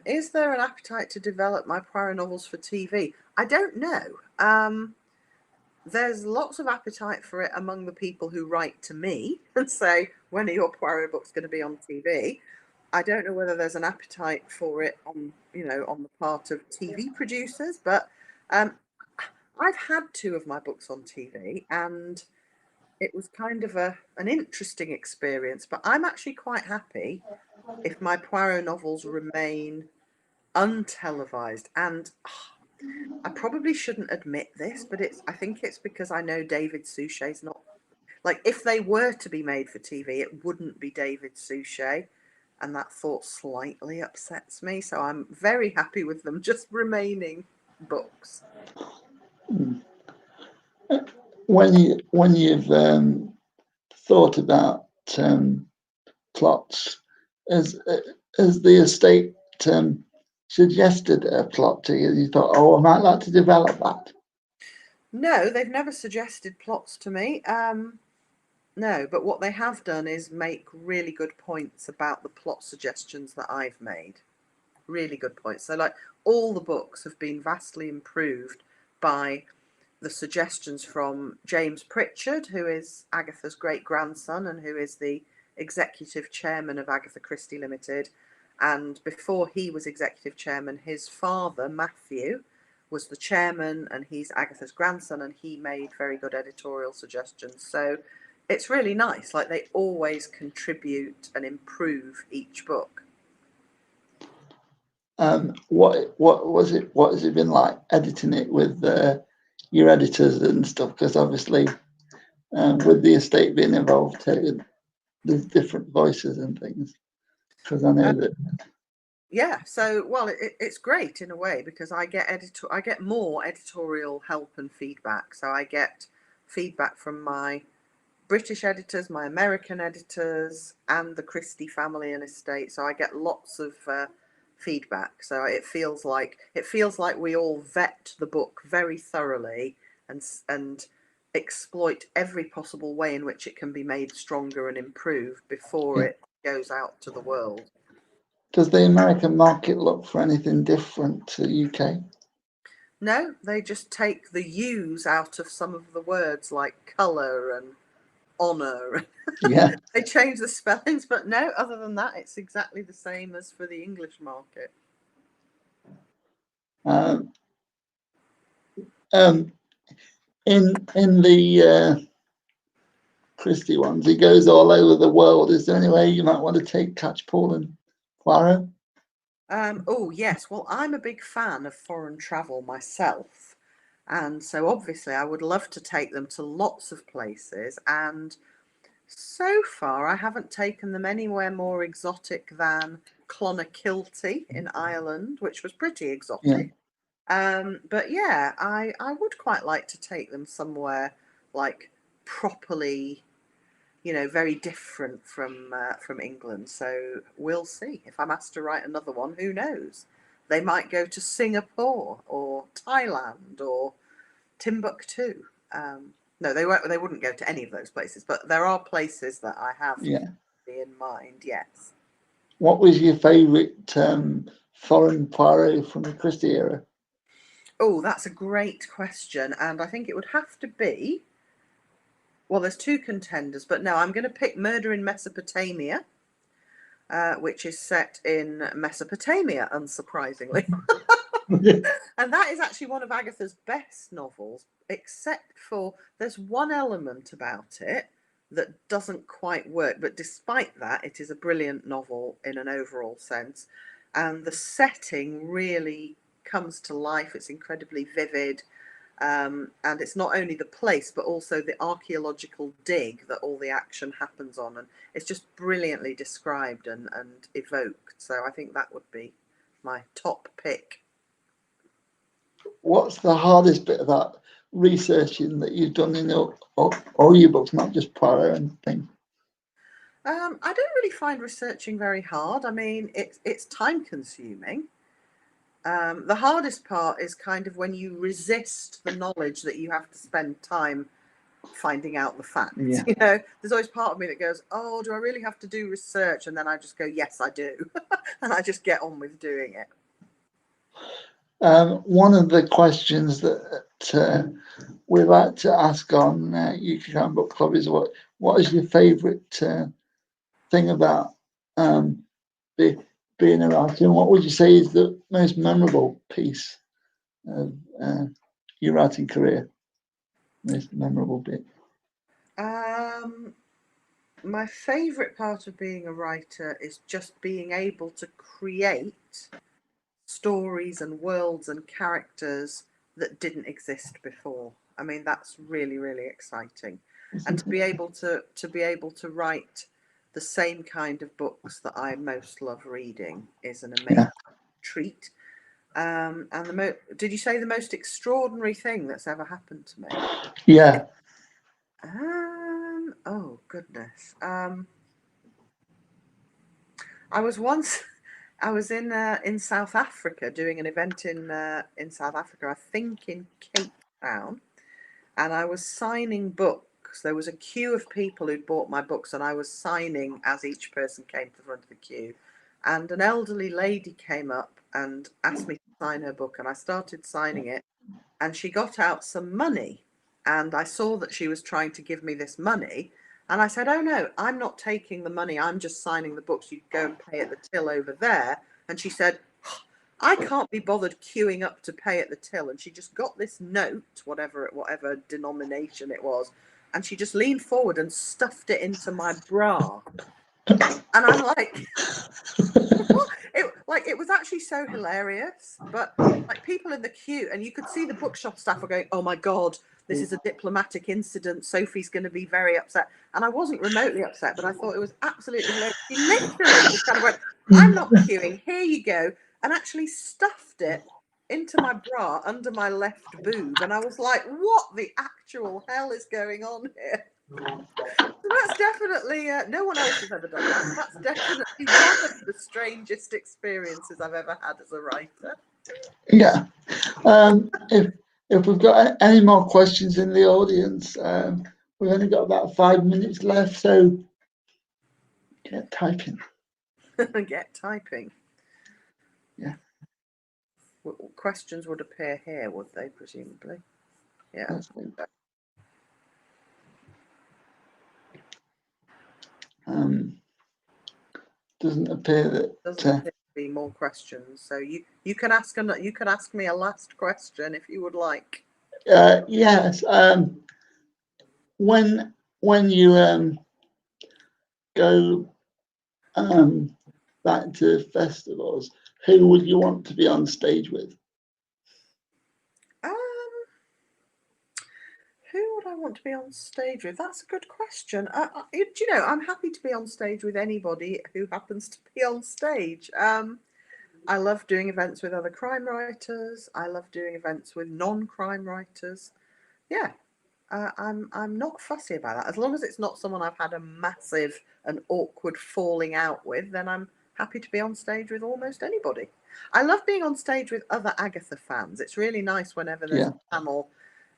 Is there an appetite to develop my Poirot novels for TV? I don't know. There's lots of appetite for it among the people who write to me and say, when are your Poirot books going to be on TV? I don't know whether there's an appetite for it on the part of TV producers, but I've had 2 of my books on TV, and it was kind of an interesting experience. But I'm actually quite happy if my Poirot novels remain untelevised. And I probably shouldn't admit this, but I think it's because I know David Suchet's not, like, if they were to be made for TV, it wouldn't be David Suchet, and that thought slightly upsets me. So I'm very happy with them just remaining books. When you've thought about plots, has the estate suggested a plot to you? You thought, oh, I might like to develop that. No, they've never suggested plots to me. No, but what they have done is make really good points about the plot suggestions that I've made. Really good points. So, like, all the books have been vastly improved by the suggestions from James Pritchard, who is Agatha's great-grandson and who is the executive chairman of Agatha Christie Limited. And before he was executive chairman, his father, Matthew, was the chairman, and he's Agatha's grandson, and he made very good editorial suggestions. So it's really nice. Like, they always contribute and improve each book. What has it been like editing it with your editors and stuff? Because obviously, with the estate being involved, there's different voices and things. Because I know that. Yeah, so well, it's great in a way, because I get more editorial help and feedback. So I get feedback from my British editors, my American editors, and the Christie family and estate. So I get lots of feedback. So it feels like we all vet the book very thoroughly and exploit every possible way in which it can be made stronger and improved before it goes out to the world. Does the American market look for anything different to the UK? No, they just take the U's out of some of the words, like colour and honour. Yeah. They change the spellings, but no, other than that, it's exactly the same as for the English market. In the Christie ones, he goes all over the world. Is there any way you might want to catch Paul and Poirot? Oh yes, well, I'm a big fan of foreign travel myself, and so obviously I would love to take them to lots of places, and so far I haven't taken them anywhere more exotic than Clonakilty in Ireland, which was pretty exotic. But yeah, I would quite like to take them somewhere like properly, very different from England. So we'll see. If I'm asked to write another one, who knows? They might go to Singapore or Thailand or Timbuktu. No, they won't. They wouldn't go to any of those places. But there are places that I have in mind. Yes. What was your favourite foreign Poirot from the Christie era? Oh, that's a great question, and I think it would have to be. Well, there's 2 contenders, but no, I'm going to pick Murder in Mesopotamia, which is set in Mesopotamia, unsurprisingly. And that is actually one of Agatha's best novels, except for there's one element about it that doesn't quite work. But despite that, it is a brilliant novel in an overall sense. And the setting really comes to life. It's incredibly vivid. And it's not only the place, but also the archaeological dig that all the action happens on. And it's just brilliantly described and evoked. So I think that would be my top pick. What's the hardest bit about researching that you've done in all your books, not just Poirot and things? I don't really find researching very hard. I mean, it's time consuming. The hardest part is kind of when you resist the knowledge that you have to spend time finding out the facts. Yeah. You know, there's always part of me that goes, "Oh, do I really have to do research?" And then I just go, "Yes, I do," and I just get on with doing it. One of the questions that we like to ask on UK Crime Book Club is what is your favourite thing about being a writer, and what would you say is the most memorable piece of your writing career? Most memorable bit. My favourite part of being a writer is just being able to create stories and worlds and characters that didn't exist before. I mean, that's really, really exciting. And to be able to write the same kind of books that I most love reading is an amazing Yeah. treat. And did you say the most extraordinary thing that's ever happened to me? Yeah. Oh goodness. I was once I was in South Africa doing an event in South Africa, I think in Cape Town, and I was signing books. There was a queue of people who'd bought my books, and I was signing as each person came to the front of the queue. And an elderly lady came up and asked me to sign her book, and I started signing it. And she got out some money, and I saw that she was trying to give me this money. And I said, "Oh no, I'm not taking the money. I'm just signing the books. You go and pay at the till over there." And she said, "I can't be bothered queuing up to pay at the till." And she just got this note, whatever denomination it was, and she just leaned forward and stuffed it into my bra. And I'm like, it was actually so hilarious. But like people in the queue, and you could see the bookshop staff were going, "Oh my God, this is a diplomatic incident. Sophie's going to be very upset." And I wasn't remotely upset, but I thought it was absolutely hilarious. She literally just kind of went, "I'm not queuing. Here you go," and actually stuffed it into my bra under my left boob. And I was like, "What the actual hell is going on here?" So that's definitely no one else has ever done that. That's definitely one of the strangest experiences I've ever had as a writer. Yeah. If we've got any more questions in the audience, we've only got about 5 minutes left, so get typing. Get typing. Yeah. Questions would appear here, would they? Presumably. Yeah. That's it. Doesn't appear that. Doesn't appear to be more questions. So you can ask me a last question if you would like. Yes. When you go back to festivals, who would you want to be on stage with? Um, who would I want to be on stage with? That's a good question. Do you know, I'm happy to be on stage with anybody who happens to be on stage. I love doing events with other crime writers. I love doing events with non-crime writers. Yeah, I'm not fussy about that. As long as it's not someone I've had a massive and awkward falling out with, then I'm happy to be on stage with almost anybody. I love being on stage with other Agatha fans. It's really nice whenever there's Yeah. a panel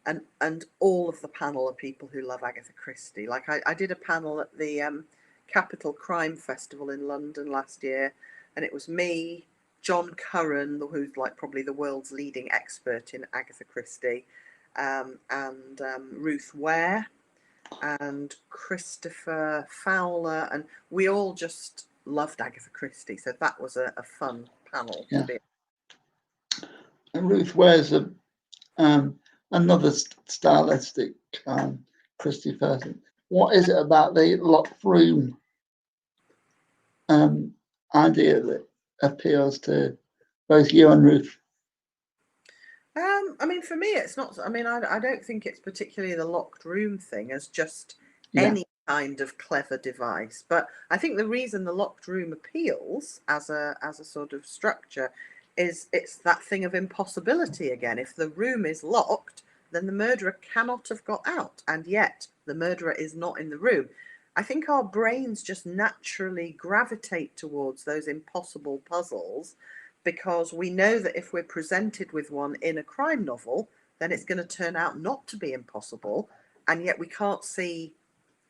and all of the panel are people who love Agatha Christie. Like I did a panel at the Capital Crime Festival in London last year, and it was me, John Curran, who's like probably the world's leading expert in Agatha Christie, and Ruth Ware and Christopher Fowler, and we all just loved Agatha Christie. So that was a fun panel to be. And Ruth Ware's another stylistic Christie person. What is it about the locked room idea that appeals to both you and Ruth? I mean, for me, it's not. I mean, I don't think it's particularly the locked room thing as just Yeah. any kind of clever device. But I think the reason the locked room appeals as a sort of structure is it's that thing of impossibility again. If the room is locked, then the murderer cannot have got out, and yet the murderer is not in the room. I think our brains just naturally gravitate towards those impossible puzzles because we know that if we're presented with one in a crime novel, then it's going to turn out not to be impossible, and yet we can't see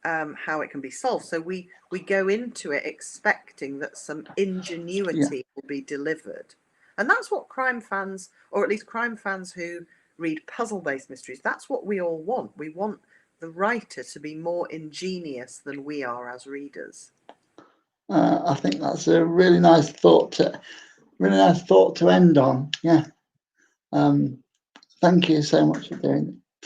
how it can be solved. So we go into it expecting that some Yeah. ingenuity will be delivered, and that's what crime fans, or at least crime fans who read puzzle-based mysteries, that's what we all want. We want the writer to be more ingenious than we are as readers. I think that's a really nice thought to end on. Yeah. Thank you so much for doing it.